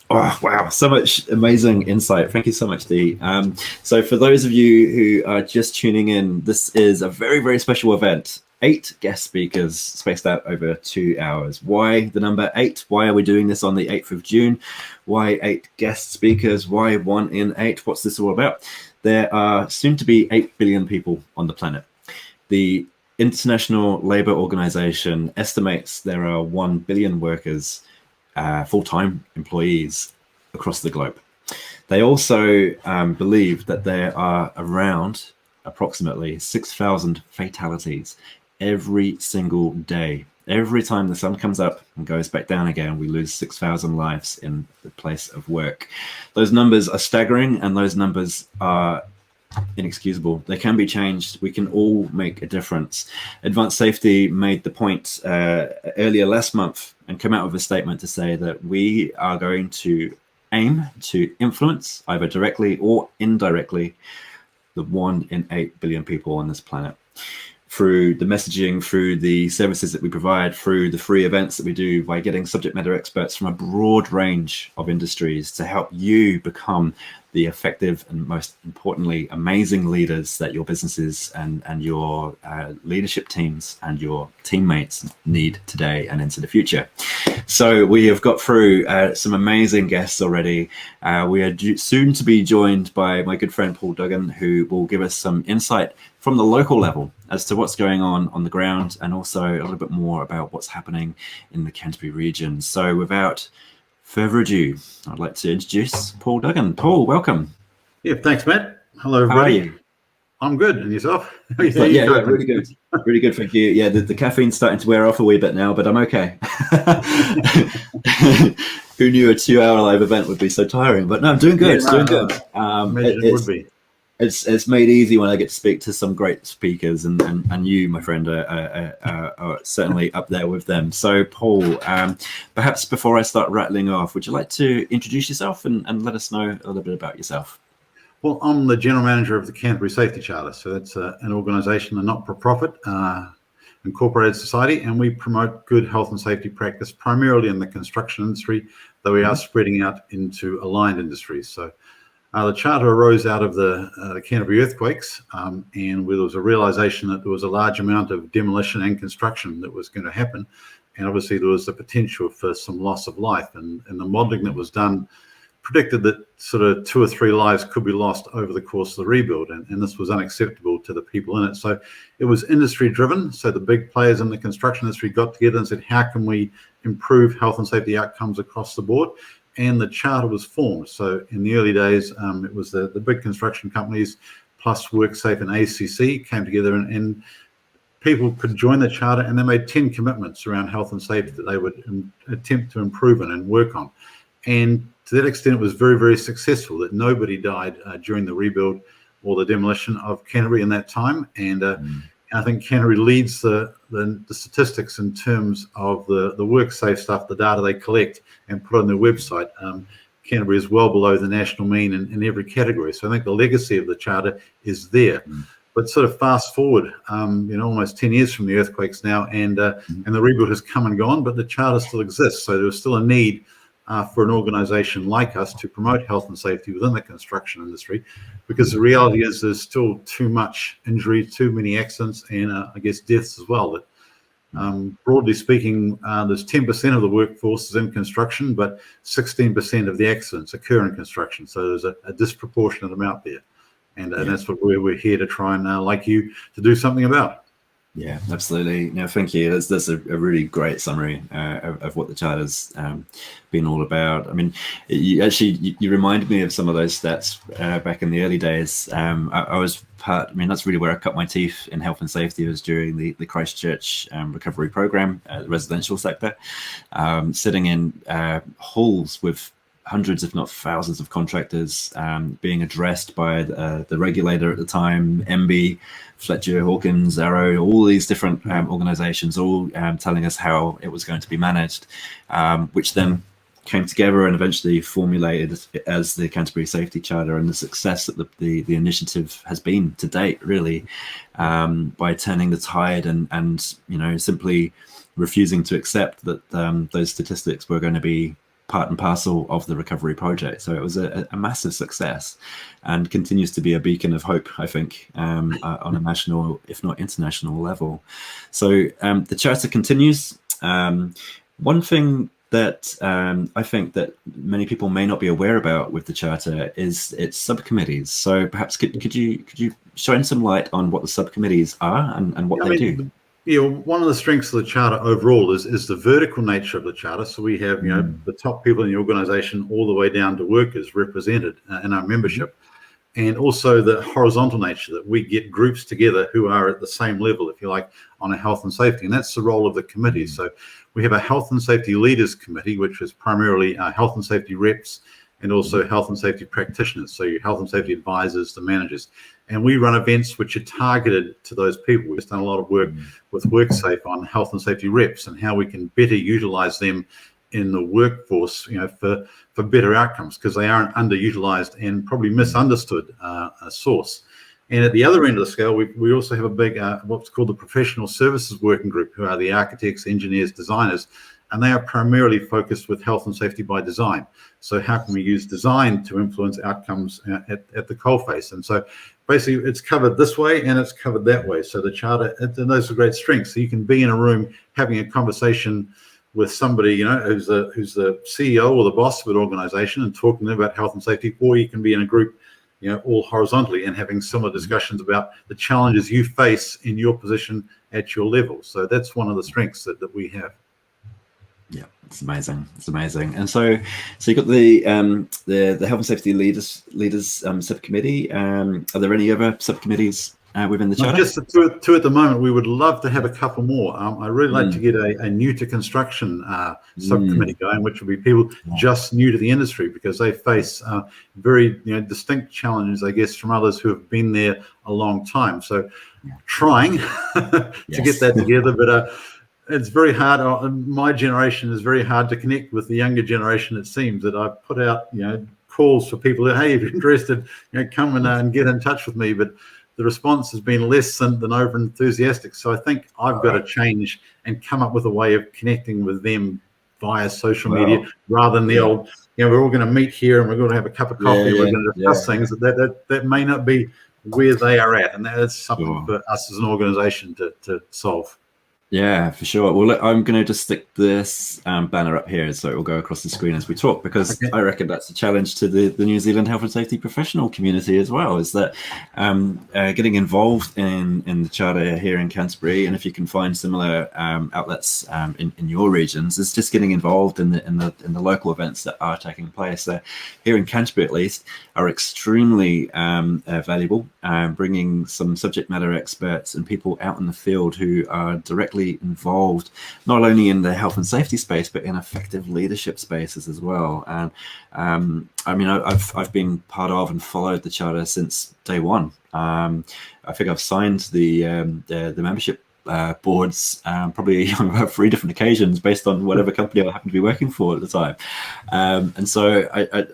Oh, wow. So much amazing insight. Thank you so much, Dee. So for those of you who are just tuning in, this is a very, very special event. 8 guest speakers spaced out over 2 hours. Why the number 8? Why are we doing this on the 8th of June? Why 8 guest speakers? Why 1 in 8? What's this all about? There are soon to be 8 billion people on the planet. The International Labour Organization estimates there are 1 billion workers, full-time employees across the globe. They also believe that there are around approximately 6,000 fatalities every single day. Every time the sun comes up and goes back down again, we lose 6,000 lives in the place of work. Those numbers are staggering, and those numbers are inexcusable. They can be changed. We can all make a difference. Advanced Safety made the point earlier last month and come out with a statement to say that we are going to aim to influence, either directly or indirectly, the 1 in 8 billion people on this planet. Through the messaging, through the services that we provide, through the free events that we do, by getting subject matter experts from a broad range of industries to help you become the effective and, most importantly, amazing leaders that your businesses and your leadership teams and your teammates need today and into the future. So we have got through some amazing guests already. We are soon to be joined by my good friend Paul Duggan, who will give us some insight from the local level as to what's going on the ground, and also a little bit more about what's happening in the Canterbury region. So without further ado, I'd like to introduce Paul Duggan. Paul, welcome. Yeah, thanks, Matt. Hello, everybody. How are you? I'm good. And yourself? Yeah, really good. Really good, thank you. Yeah, the caffeine's starting to wear off a wee bit now, but I'm okay. Who knew a 2-hour live event would be so tiring? But no, I'm doing good. Doing good. It would be. It's made easy when I get to speak to some great speakers, and you, my friend, are certainly up there with them. So, Paul, perhaps before I start rattling off, would you like to introduce yourself and let us know a little bit about yourself? Well, I'm the general manager of the Canterbury Safety Charter. So that's an organisation, a not-for-profit incorporated society, and we promote good health and safety practice primarily in the construction industry, though we are spreading out into aligned industries. So the charter arose out of the Canterbury earthquakes, and there was a realisation that there was a large amount of demolition and construction that was going to happen, and obviously there was the potential for some loss of life, and the modelling that was done predicted that sort of 2 or 3 lives could be lost over the course of the rebuild, and this was unacceptable to the people in it. So it was industry driven. So the big players in the construction industry got together and said, how can we improve health and safety outcomes across the board? And the charter was formed. So in the early days, it was the big construction companies plus WorkSafe and ACC came together, and people could join the charter, and they made 10 commitments around health and safety that they would attempt to improve on and work on. And to that extent, it was very, very successful, that nobody died during the rebuild or the demolition of Canterbury in that time. And I think Canterbury leads the statistics in terms of the WorkSafe stuff, the data they collect and put on their website. Canterbury is well below the national mean in every category. So I think the legacy of the charter is there. But sort of fast forward, almost 10 years from the earthquakes now, and the rebuild has come and gone, but the charter still exists. So there's still a need for an organisation like us to promote health and safety within the construction industry, because the reality is there's still too much injury, too many accidents, and I guess deaths as well. That broadly speaking, there's 10% of the workforce is in construction, but 16% of the accidents occur in construction. So there's a disproportionate amount there, and that's what we're here to try and, like you, to do something about. Yeah, absolutely. No, thank you. That's a really great summary of what the charter's been all about. I mean, you reminded me of some of those stats back in the early days. I was that's really where I cut my teeth in health and safety, was during the Christchurch recovery program, the residential sector, sitting in halls with hundreds, if not thousands, of contractors being addressed by the regulator at the time, MB, Fletcher, Hawkins, Arrow, all these different organizations, all telling us how it was going to be managed, which then came together and eventually formulated as the Canterbury Safety Charter, and the success that the initiative has been to date, really, by turning the tide and simply refusing to accept that those statistics were going to be part and parcel of the recovery project. So it was a massive success, and continues to be a beacon of hope, I think, on a national, if not international level. So the charter continues. One thing that I think that many people may not be aware about with the charter is its subcommittees. So perhaps could you shine some light on what the subcommittees are and what they do? Yeah, one of the strengths of the charter overall is the vertical nature of the charter. So we have, the top people in the organisation all the way down to workers represented in our membership, and also the horizontal nature, that we get groups together who are at the same level, if you like, on a health and safety, and that's the role of the committee. So we have a health and safety leaders committee, which is primarily health and safety reps and also health and safety practitioners, so your health and safety advisors, the managers. And we run events which are targeted to those people. We've done a lot of work with WorkSafe on health and safety reps and how we can better utilize them in the workforce, for better outcomes, because they are an underutilized and probably misunderstood source. And at the other end of the scale, we also have a big, what's called the professional services working group, who are the architects, engineers, designers, and they are primarily focused with health and safety by design. So how can we use design to influence outcomes at the coalface? And so basically it's covered this way and it's covered that way. So the charter, and those are great strengths. So you can be in a room having a conversation with somebody, who's the CEO or the boss of an organization and talking to them about health and safety, or you can be in a group, all horizontally and having similar discussions about the challenges you face in your position at your level. So that's one of the strengths that we have. Yeah, it's amazing. It's amazing. And so you got the health and safety leaders subcommittee. Are there any other subcommittees within the charter? Just two at the moment. We would love to have a couple more. I really like to get a new to construction subcommittee going, which would be people just new to the industry, because they face very distinct challenges, I guess, from others who have been there a long time. So trying to get that together, but it's very hard. My generation is very hard to connect with the younger generation. It seems that I put out calls for people that, hey, if you're interested, come and get in touch with me, but the response has been less than over enthusiastic. So I think I've got to change and come up with a way of connecting with them via social media, rather than the old, we're all going to meet here and we're going to have a cup of coffee. We're going to discuss things. That may not be where they are at, and that's something for us as an organisation to solve. Yeah, for sure. Well, look, I'm going to just stick this banner up here so it will go across the screen as we talk, because I reckon that's a challenge to the New Zealand health and safety professional community as well, is that getting involved in the charter here in Canterbury, and if you can find similar outlets in your regions, is just getting involved in the local events that are taking place. Here in Canterbury, at least, are extremely valuable, bringing some subject matter experts and people out in the field who are directly involved not only in the health and safety space but in effective leadership spaces as well. And I mean, I've been part of and followed the charter since day one. I think I've signed the membership boards probably on about 3 different occasions based on whatever company I happen to be working for at the time. And so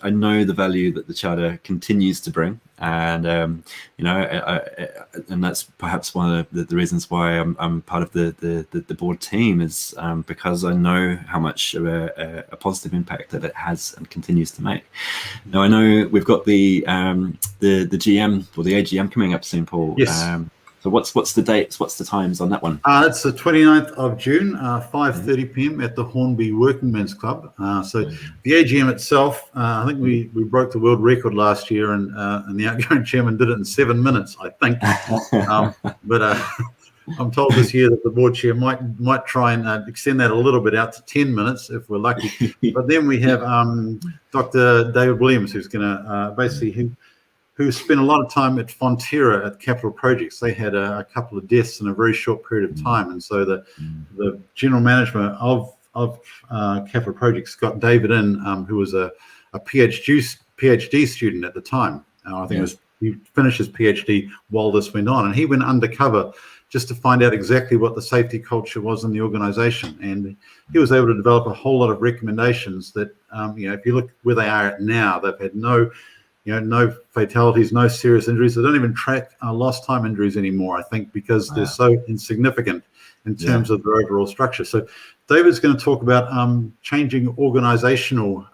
I know the value that the charter continues to bring, and and that's perhaps one of the reasons why I'm part of the board team, is because I know how much of a positive impact that it has and continues to make. Now I know we've got the GM or the AGM coming up soon, Paul. Yes. So what's the dates? What's the times on that one? It's the 29th of June, 5:30 p.m. at the Hornby Working Men's Club. So the AGM itself, I think we broke the world record last year, and the outgoing chairman did it in 7 minutes, I think. But I'm told this year that the board chair might try and extend that a little bit out to 10 minutes if we're lucky. But then we have Dr. David Williams, who's going to basically who spent a lot of time at Fonterra at Capital Projects. They had a couple of deaths in a very short period of time, and so the general management of Capital Projects got David in, who was a PhD student at the time. I think he finished his PhD while this went on, and he went undercover just to find out exactly what the safety culture was in the organisation, and he was able to develop a whole lot of recommendations that, if you look where they are at now, they've had no fatalities, no serious injuries. They don't even track lost time injuries anymore, I think, because they're so insignificant in terms of their overall structure. So David's going to talk about changing organizational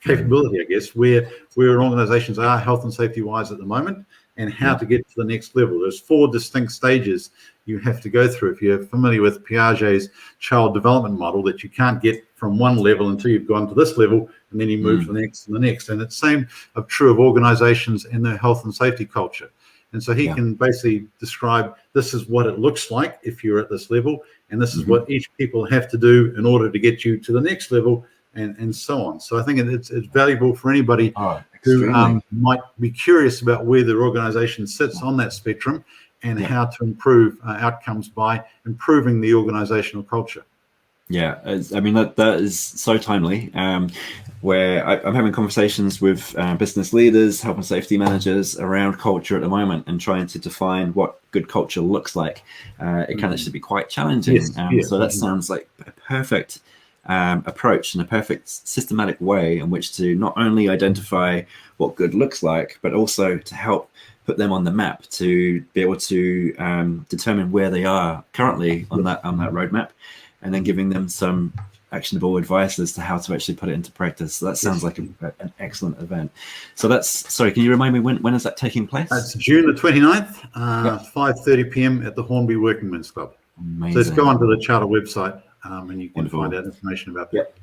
capability, I guess, where organizations are health and safety wise at the moment, and how to get to the next level. There's 4 distinct stages you have to go through. If you're familiar with Piaget's child development model, that you can't get from one level until you've gone to this level, and then you move to the next and the next. And it's same of true of organizations and their health and safety culture. And so he can basically describe, this is what it looks like if you're at this level, and this is what each people have to do in order to get you to the next level, and so on. So I think it's valuable for anybody who might be curious about where their organization sits on that spectrum, and how to improve outcomes by improving the organizational culture. Yeah, I mean, that is so timely, where I'm having conversations with business leaders, health and safety managers around culture at the moment, and trying to define what good culture looks like. It can actually be quite challenging. So that sounds like a perfect approach and a perfect systematic way in which to not only identify what good looks like, but also to help put them on the map to be able to determine where they are currently on that roadmap, and then giving them some actionable advice as to how to actually put it into practice. So that sounds like an excellent event. So sorry, can you remind me, when is that taking place? That's June the 29th, 5:30 p.m. at the Hornby Working Men's Club. Amazing. So just go onto the charter website, and you can find out information about that.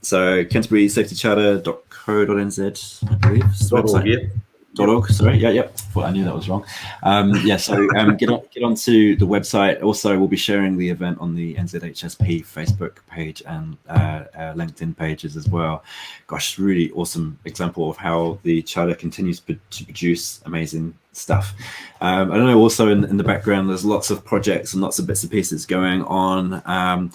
So canterburysafetycharter.co.nz, I believe. .org, sorry. Well, I knew that was wrong. So get onto the website. Also, we'll be sharing the event on the NZHSP Facebook page and LinkedIn pages as well. Gosh, really awesome example of how the charter continues to produce amazing stuff. I don't know, also in the background, there's lots of projects and lots of bits and pieces going on. I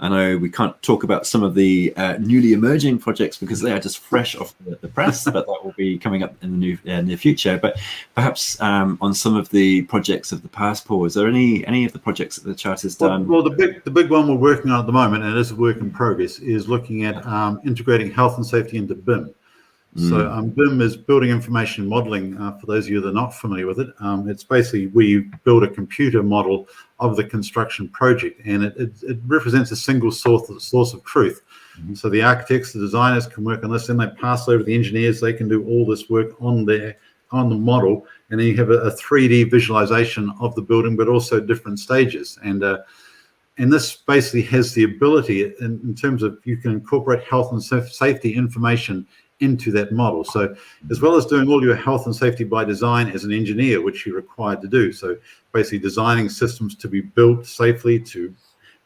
know we can't talk about some of the newly emerging projects because they are just fresh off the press, but that will be coming up in the near future. But perhaps on some of the projects of the past, Paul, is there any of the projects that the Charter's done? Well, the big one we're working on at the moment, and it is a work in progress, is looking at integrating health and safety into BIM. So BIM is building information modeling. For those of you that are not familiar with it, it's basically where you build a computer model of the construction project, and it represents a single source of truth. So the architects, the designers can work on this, then they pass over to the engineers. They can do all this work on the model, and then you have a 3D visualization of the building, but also different stages. And this basically has the ability in terms of, you can incorporate health and safety information into that model. So as well as doing all your health and safety by design as an engineer, which you're required to do, so basically designing systems to be built safely, to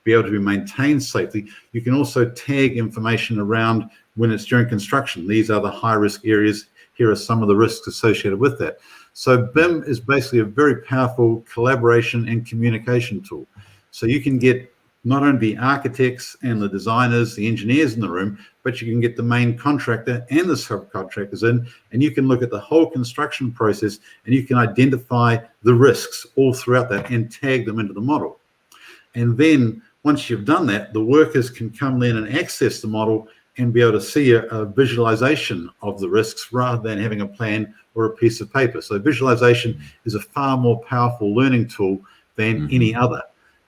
be able to be maintained safely, you can also tag information around when it's during construction. These are the high risk areas. Here are some of the risks associated with that. So BIM is basically a very powerful collaboration and communication tool. So you can get not only the architects and the designers, the engineers in the room, but you can get the main contractor and the subcontractors in, and you can look at the whole construction process, and you can identify the risks all throughout that and tag them into the model. And then once you've done that, the workers can come in and access the model and be able to see a visualization of the risks rather than having a plan or a piece of paper. So visualization is a far more powerful learning tool than any other.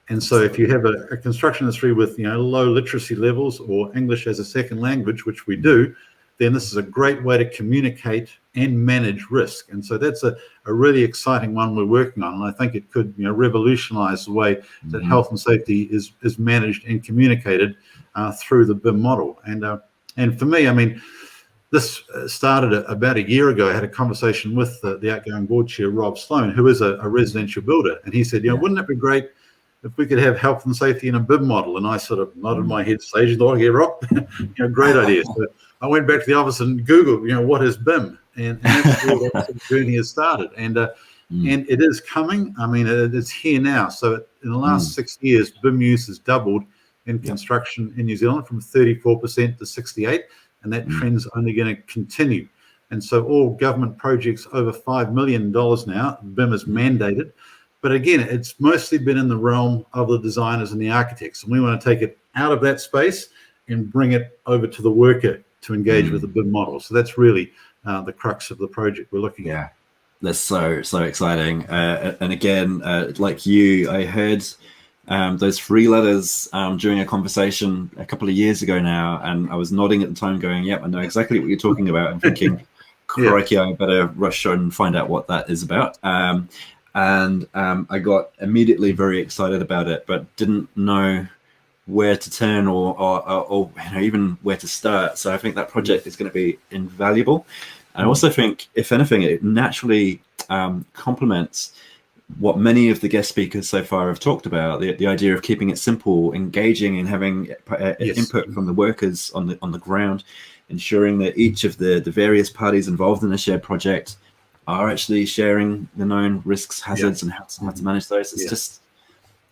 And so if you have a construction industry with low literacy levels or English as a second language, which we do, then this is a great way to communicate and manage risk. And so that's a really exciting one we're working on. And I think it could revolutionize the way that health and safety is managed and communicated through the BIM model. And for me, I mean, this started about a year ago. I had a conversation with the outgoing board chair, Rob Sloan, who is a residential builder. And he said, wouldn't it be great if we could have health and safety in a BIM model? And I sort of nodded my head stage and thought, yeah, Rob, great idea. So I went back to the office and Googled, what is BIM? And that's where the journey has started. And it is coming. I mean, it's here now. So in the last 6 years, BIM use has doubled in construction in New Zealand from 34% to 68%. And that trend's only going to continue. And so all government projects over $5 million now, BIM is mandated. But again, it's mostly been in the realm of the designers and the architects. And we want to take it out of that space and bring it over to the worker to engage with the BIM model. So that's really the crux of the project we're looking at. That's so exciting. And again, like you, I heard those 3 letters during a conversation a couple of years ago now, and I was nodding at the time going, yep, I know exactly what you're talking about, and thinking, crikey, I better rush and find out what that is about. I got immediately very excited about it, but didn't know where to turn or even where to start. So I think that project is going to be invaluable. I also think, if anything, it naturally complements what many of the guest speakers so far have talked about, the idea of keeping it simple, engaging, and having input from the workers on the ground, ensuring that each of the various parties involved in a shared project are actually sharing the known risks, hazards, and how to manage those.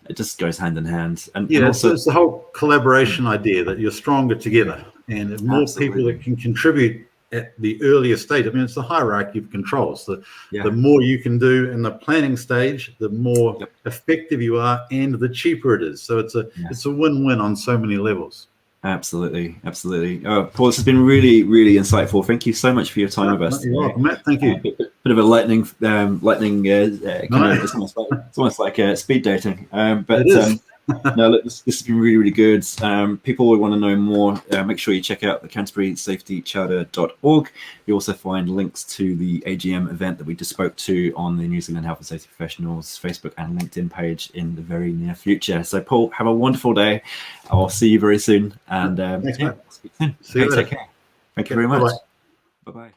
It just goes hand in hand. And also, it's the whole collaboration idea that you're stronger together, and more people that can contribute at the earlier stage. I mean, it's the hierarchy of controls. The more you can do in the planning stage, the more effective you are, and the cheaper it is. So it's a win-win on so many levels. Absolutely. Paul, this has been really, really insightful. Thank you so much for your time with us. You're welcome, Matt. Thank you. Bit of a lightning kind of. It's almost like speed dating. But no, look, this has been really, really good. People would want to know more. Make sure you check out the CanterburySafetyCharter.org. You also find links to the AGM event that we just spoke to on the New Zealand Health and Safety Professionals Facebook and LinkedIn page in the very near future. So, Paul, have a wonderful day. I'll see you very soon. And thanks, Matt. Speak soon. See you later. Take care. Thank you very much. Bye-bye.